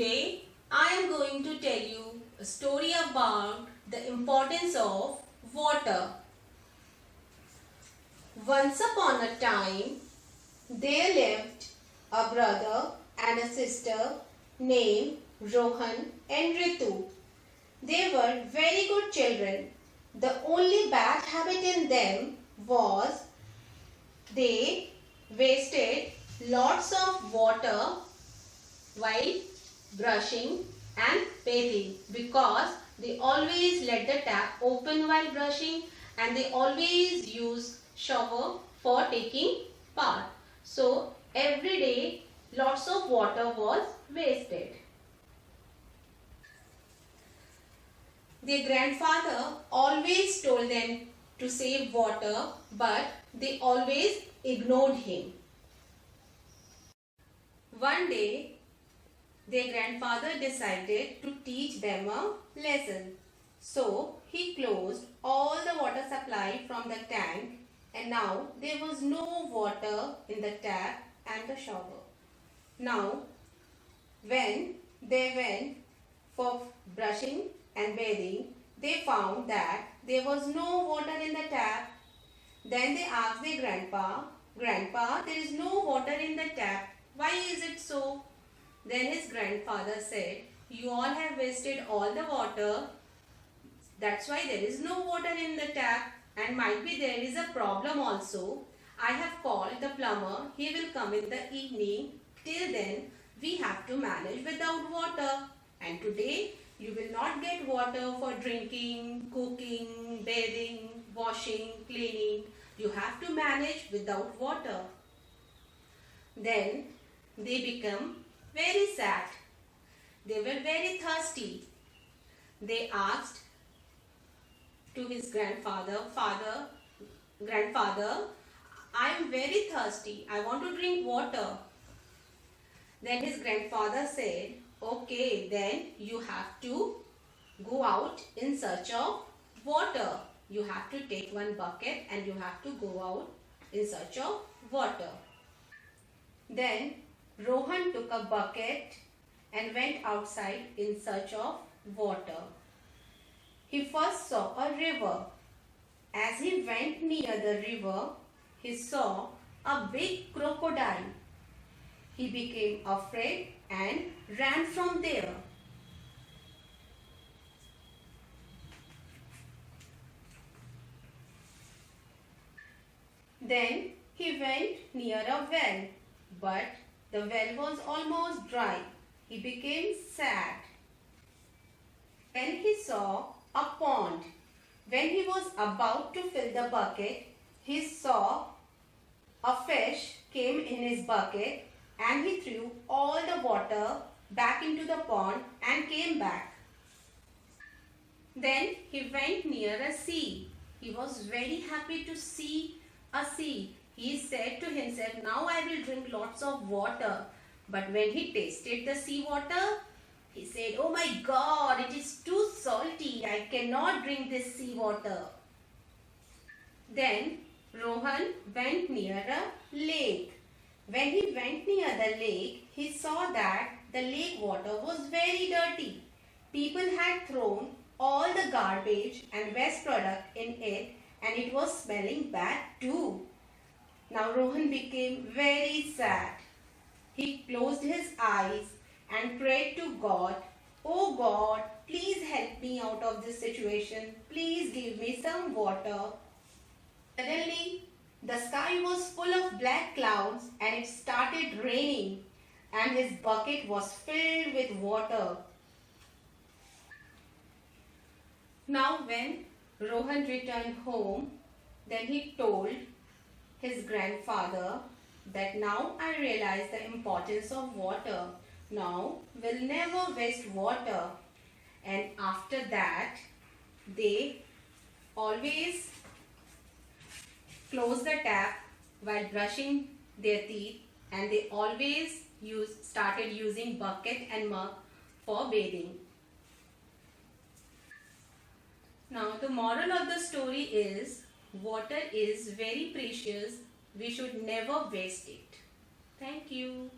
Today I am going to tell you a story about the importance of water. Once upon a time, there lived a brother and a sister named Rohan and Ritu. They were very good children. The only bad habit in them was they wasted lots of water while brushing and bathing because they always let the tap open while brushing and they always use shower for taking bath. So every day lots of water was wasted. Their grandfather always told them to save water, but they always ignored him. One day, their grandfather decided to teach them a lesson. So, he closed all the water supply from the tank and now there was no water in the tap and the shower. Now, when they went for brushing and bathing, they found that there was no water in the tap. Then they asked their Grandpa, there is no water in the tap. Why is it so? Then his grandfather said, you all have wasted all the water. That's why there is no water in the tap and might be there is a problem also. I have called the plumber. He will come in the evening. Till then, we have to manage without water. And today, you will not get water for drinking, cooking, bathing, washing, cleaning. You have to manage without water. Then they become very sad. They were very thirsty. They asked to his grandfather, Grandfather, I am very thirsty. I want to drink water. Then his grandfather said, okay, then you have to go out in search of water. You have to take one bucket and you have to go out in search of water. Then Rohan took a bucket and went outside in search of water. He first saw a river. As he went near the river, he saw a big crocodile. He became afraid and ran from there. Then he went near a well, but the well was almost dry. He became sad. Then he saw a pond. When he was about to fill the bucket, he saw a fish came in his bucket and he threw all the water back into the pond and came back. Then he went near a sea. He was very happy to see a sea. He said to himself, now I will drink lots of water. But when he tasted the sea water, he said, oh my God, it is too salty. I cannot drink this sea water. Then Rohan went near a lake. When he went near the lake, he saw that the lake water was very dirty. People had thrown all the garbage and waste product in it and it was smelling bad too. Now Rohan became very sad. He closed his eyes and prayed to God, oh God, please help me out of this situation. Please give me some water. Suddenly, the sky was full of black clouds and it started raining and his bucket was filled with water. Now when Rohan returned home, then he told his grandfather that now I realize the importance of water. Now we'll never waste water. And after that, they always close the tap while brushing their teeth and they always started using bucket and mug for bathing. Now the moral of the story is water is very precious. We should never waste it. Thank you.